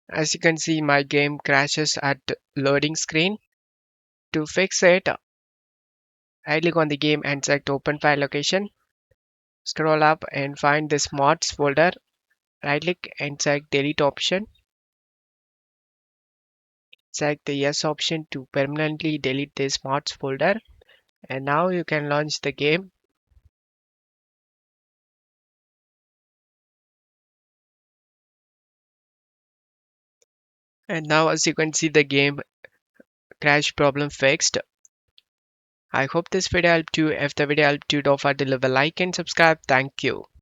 As you can see, my game crashes at loading screen. To fix it, right click on the game and select open file location. Scroll up and find this mods folder. Right click and select delete option. Select the yes option to permanently delete this mods folder. And now you can launch the game. And now as you can see, the game crash problem fixed. I hope this video helped you. If the video helped you, don't forget to leave a like and subscribe. Thank you.